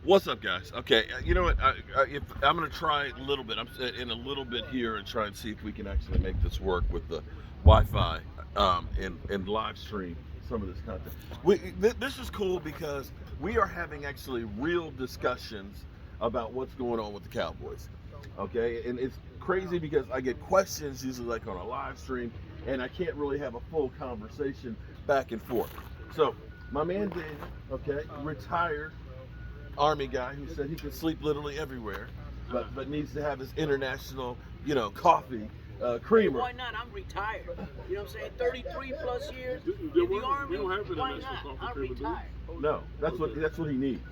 What's up, guys? Okay, you know what? I'm going to try a little bit. I'm in a little bit here and try and see if we can actually make this work with the Wi-Fi and live stream some of this content. This is cool because we are having actually real discussions about what's going on with the Cowboys. Okay, and it's crazy because I get questions usually like on a live stream, and I can't really have a full conversation back and forth. So my man Daniel, okay, retired Army guy who said he can sleep literally everywhere, but needs to have his international, coffee Hey, creamer. why not? I'm retired. You know what I'm saying? 33 plus years There in the wasn't- Army. we don't have Why international not? coffee I'm creamer, do we? retired. No, that's what he needs.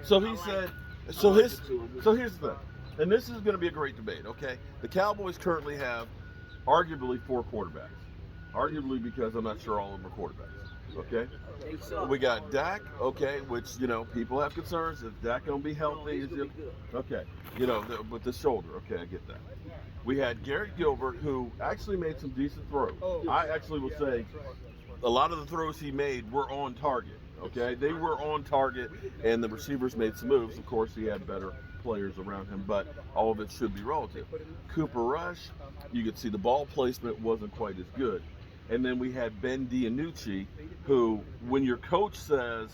So he I like said. it. So I like his it too. so here's the thing, and this is going to be a great debate. Okay, the Cowboys currently have arguably four quarterbacks. Arguably because I'm not sure all of them are quarterbacks. Okay. They suck. We got Dak, okay, which people have concerns if Dak gonna be healthy. He's gonna be good. Okay, with the shoulder, okay, I get that. We had Garrett Gilbert, who actually made some decent throws. I actually will say a lot of the throws he made were on target. Okay, they were on target, and the receivers made some moves. Of course, he had better players around him, but all of it should be relative. Cooper Rush, you could see the ball placement wasn't quite as good. And then we had Ben DiNucci, who, when your coach says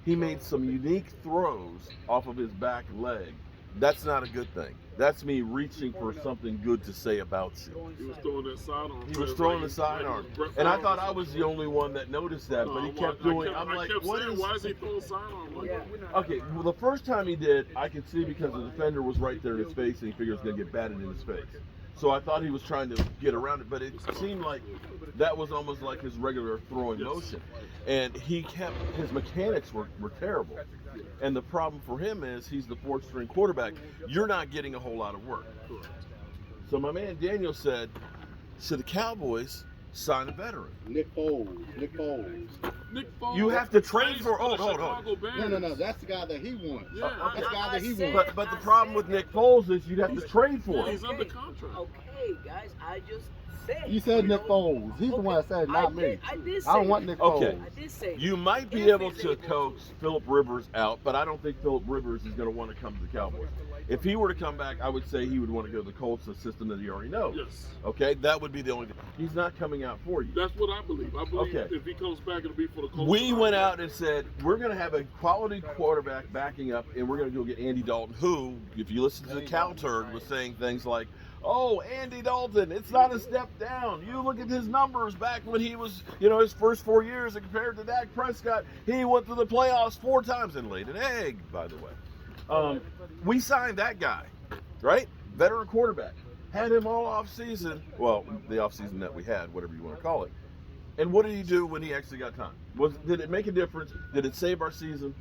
he made some unique throws off of his back leg, that's not a good thing. That's me reaching for something good to say about you. He was throwing that sidearm. He was throwing the sidearm. And I thought I was the only one that noticed that, but he kept doing it. I'm like, what is... Why is he throwing sidearm like that? Okay, well, the first time he did, I could see because the defender was right there in his face, and he figured he was going to get batted in his face. So I thought he was trying to get around it, but it seemed like that was almost like his regular throwing motion. And his mechanics were terrible. And the problem for him is he's the fourth string quarterback. You're not getting a whole lot of work. So my man Daniel said, should the Cowboys sign a veteran? Nick Foles. Nick Foles. Nick Foles. You have to trade plays for... Hold. Chicago Bears. No. That's the guy that he wants. Yeah. That's the guy that he said- wants. But the problem with Nick Foles is you'd have to trade for Yeah, him. he's under contract. Okay, guys, I just said. You said Nick know, Foles. He's the one that said it, not me. I did say I don't want that. Nick Okay. Foles. I did say You that. might be If able he's to able coach Philip Rivers out, but I don't think Philip Rivers is going to want to come to the Cowboys. If he were to come back, I would say he would want to go to the Colts, the system that he already knows. Yes. Okay, that would be the only thing. He's not coming out for you. That's what I believe. I believe Okay. if he comes back, it'll be for the Colts. We went out and said, we're going to have a quality quarterback backing up, and we're going to go get Andy Dalton, who, if you listen to the Cow Turd, was saying things like, oh, Andy Dalton, it's not a step down. You look at his numbers back when he was, his first 4 years, and compared to Dak Prescott, he went to the playoffs 4 times and laid an egg, by the way. We signed that guy, right? Veteran quarterback. Had him all off season. Well, the off season that we had, whatever you want to call it. And what did he do when he actually got time? Did it make a difference? Did it save our season?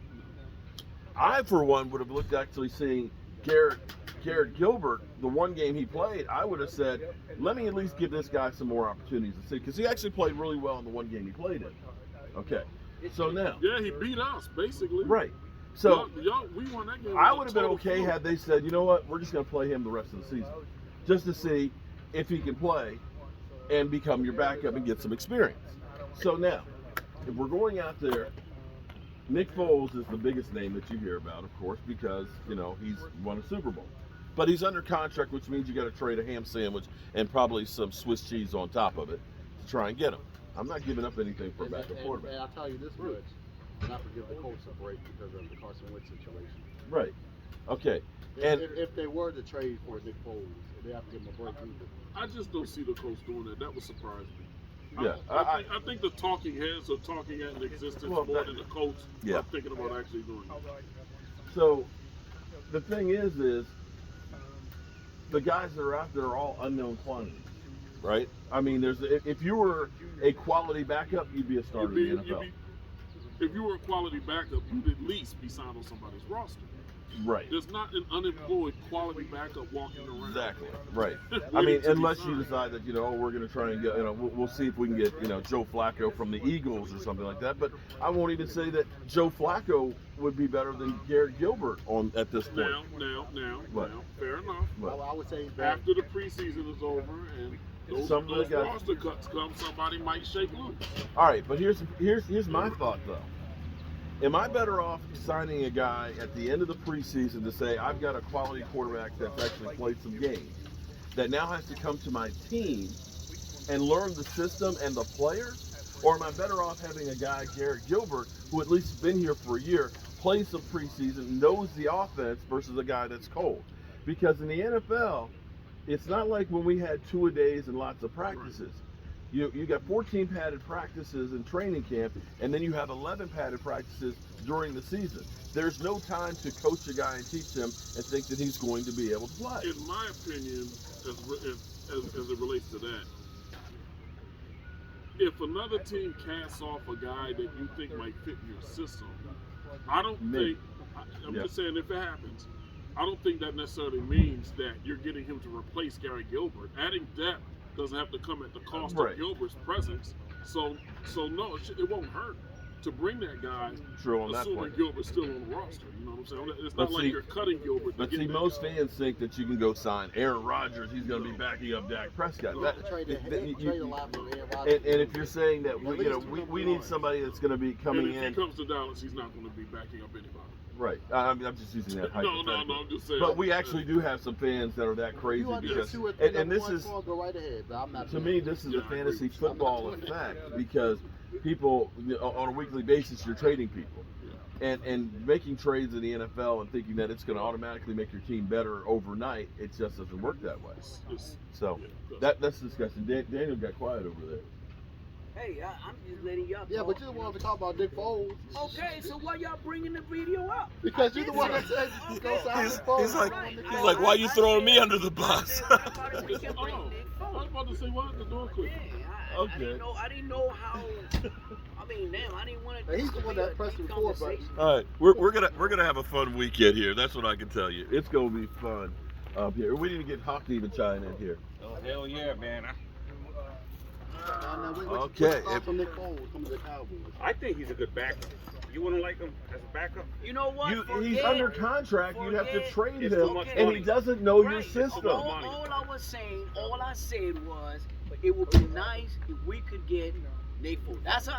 I, for one, would have looked actually seeing Garrett Gilbert, the one game he played, I would have said, let me at least give this guy some more opportunities to see, because he actually played really well in the one game he played in. Okay, so now. Yeah, he beat us, basically. Right. So we won that game. I would have been okay had they said, you know what, we're just going to play him the rest of the season, just to see if he can play and become your backup and get some experience. So now, if we're going out there, Nick Foles is the biggest name that you hear about, of course, because, he's won a Super Bowl. But he's under contract, which means you got to trade a ham sandwich and probably some Swiss cheese on top of it to try and get him. I'm not giving up anything for a backup quarterback. And I'll tell you this much. Not to give the Colts a break because of the Carson Wentz situation. Right. Okay. And If they were to trade for Nick Foles, they have to give him a break either. I just don't see the Colts doing that. That would surprise me. Yeah, I think the talking heads are talking at an existence more than the Colts Yeah. are thinking about actually doing it. so the thing is the guys that are out there are all unknown quantities, right? I mean, if you were a quality backup, you'd be a starter in the NFL. If you were a quality backup, you'd at least be signed on somebody's roster. Right. There's not an unemployed quality backup walking around. Exactly. Right. I mean, unless you decide that, we're going to try and get, we'll see if we can get, Joe Flacco from the Eagles or something like that. But I won't even say that Joe Flacco would be better than Garrett Gilbert at this point. Now, fair enough. What? I would say that After the preseason is over and those roster cuts come, somebody might shake loose. All right, but here's my thought though. Am I better off signing a guy at the end of the preseason to say I've got a quality quarterback that's actually played some games, that now has to come to my team and learn the system and the players? Or am I better off having a guy, Garrett Gilbert, who at least has been here for a year, plays some preseason, knows the offense versus a guy that's cold? Because in the NFL, it's not like when we had two-a-days and lots of practices. You got 14 padded practices in training camp, and then you have 11 padded practices during the season. There's no time to coach a guy and teach him and think that he's going to be able to play. In my opinion, as it relates to that, if another team casts off a guy that you think might fit your system, I don't think, I'm just saying if it happens, I don't think that necessarily means that you're getting him to replace Gary Gilbert. Adding depth doesn't have to come at the cost of Gilbert's presence. So no, it won't hurt to bring that guy, assuming Gilbert's still on the roster. You know what I'm saying? It's not like you're cutting Gilbert. But see, most fans think that you can go sign Aaron Rodgers. He's going to be backing up Dak Prescott. And if you're saying that we need somebody that's going to be coming in. If he comes to Dallas, he's not going to be backing up anybody. Right. I'm just using that hypothetical. No, I'm just saying. But we actually do have some fans that are that crazy because, and this is, go right ahead, but I'm not to me, this is a fantasy football effect because people, on a weekly basis, you're trading people. And making trades in the NFL and thinking that it's going to automatically make your team better overnight, it just doesn't work that way. So that's the discussion. Daniel got quiet over there. Hey, I'm just letting y'all talk. Yeah, but you're the one to talk about Nick Foles. Okay, so why y'all bringing the video up? Because you're the one that said you go sign Nick Foles. He's like, why are you throwing me under the bus? I was about to say, why is the door clear? Okay. I didn't know how. I mean, damn, I didn't want to. He's the one that pressed the record button. All right, we're gonna have a fun weekend here. That's what I can tell you. It's gonna be fun up here. We need to get Hawk to even chime in here. Oh hell yeah, man! Okay. Nick Foles coming to the Cowboys. I think he's a good backup. You wouldn't like him as a backup? You know what? He's under contract. You'd have to trade It's him, too much and money. he doesn't know your Right. system. All I was saying, all I said was, it would be nice if we could get Nick Foles. That's all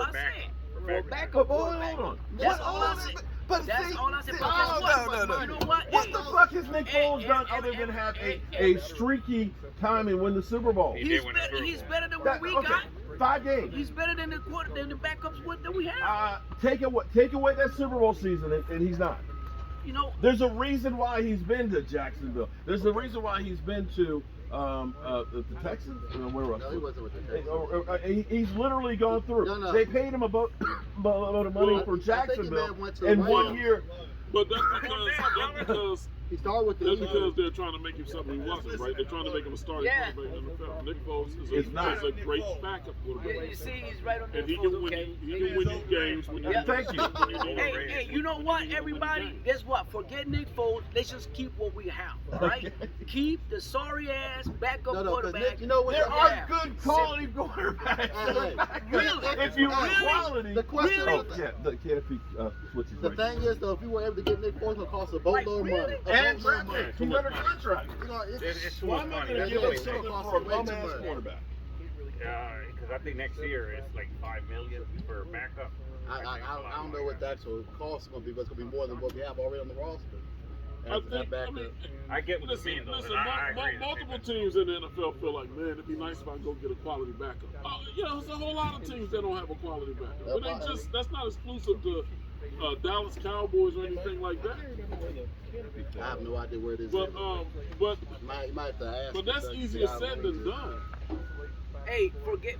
I said. For backup quarterback. Hold on. That's all I said. That's all I said. But guess what? No. You know what? What the fuck has Nick Foles done other than have a streaky time and win the Super Bowl? He's better than what we got. 5 games. He's better than the backups that we have. Take away that Super Bowl season, and he's not. You know, There's a reason why he's been to Jacksonville. There's a reason why he's been to the Texans. Where was No, he wasn't with the Texans. He's literally gone through. No. They paid him a boat of money for Jacksonville went to in the 1 Rams. year. But that's because He started with the that's Eagles. because they're trying to make him something he wasn't, right? They're trying to make him a starting quarterback in the NFL. Nick Foles is a great backup quarterback. you see, he's right on the And he can win you games when you Thank you. Hey, you know what, everybody? Guess what? Forget Nick Foles. Let's just keep what we have, all right? Keep the sorry ass backup No, 'cause quarterback. Nick, you know what? There Yeah. are good quality quarterbacks. Really? If you want Really? quality. The question Oh, is, yeah. The canopy switches the right thing is, though, if you were able to get Nick Foles, it would cost a boatload of money. really? And draft pick. He's under contract. You know, It's too Why much am I money. going to That's give what up it something costs for a way too bum-ass much. quarterback? Because I think next year it's like $5 million for backup. I don't know what the actual cost is going to be, but it's going to be more than what we have already on the roster. I get what you're saying, though. Listen, I agree. multiple teams in the NFL feel like, man, it'd be nice if I go get a quality backup. There's a whole lot of teams that don't have a quality backup. But that's not exclusive to Dallas Cowboys or anything like that. I have no idea where it is. But You might have to ask. but that's easier said than done. Hey, forget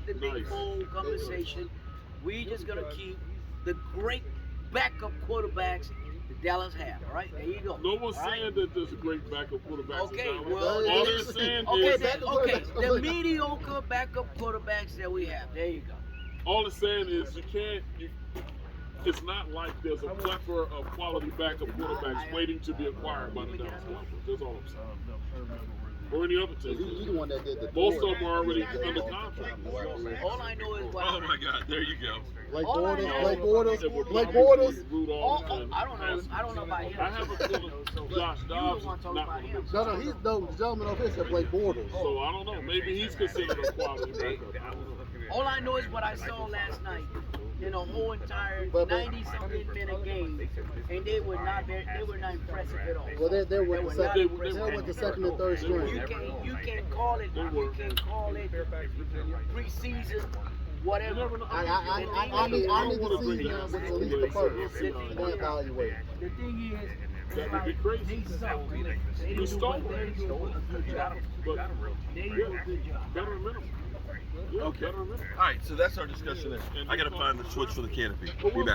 the Nick Nice. Foles conversation. We just gonna keep the great backup quarterbacks that Dallas have. All right, there you go. No one's All right? saying that there's a great backup quarterback. Okay, in Dallas. well, all they're saying Okay, is the mediocre backup quarterbacks that we have. There you go. all it's saying is it's not like there's a plethora of quality backup quarterbacks waiting to be acquired by the Dallas Cowboys. That's all I'm saying. Or any other team. You the one that did the Most of them are already under contract. All I know is what. Oh my God! There you go. Blake All I Bortles, know- Blake Bortles. Rudolph Oh, and I don't know about him. I have a feeling Josh You Dobbs want to talk not about going him? to No, the gentleman over here said Blake Bortles. So I don't know. Maybe he's considered a quality backup. All I know is what I saw last night. in a whole entire But- 90-something minute game, and they were not impressive at all. Well, they're with They the were second, not they're with the second and third string. You can't call it preseason, whatever. I need to see them with at least the first and then evaluate. The thing is, That would be crazy. they suck. They You didn't stole do a good job. But They didn't do a good job. better minimum. Yeah, Okay. better minimum. All right, so that's our discussion there. I got to find the switch for the canopy. Be back.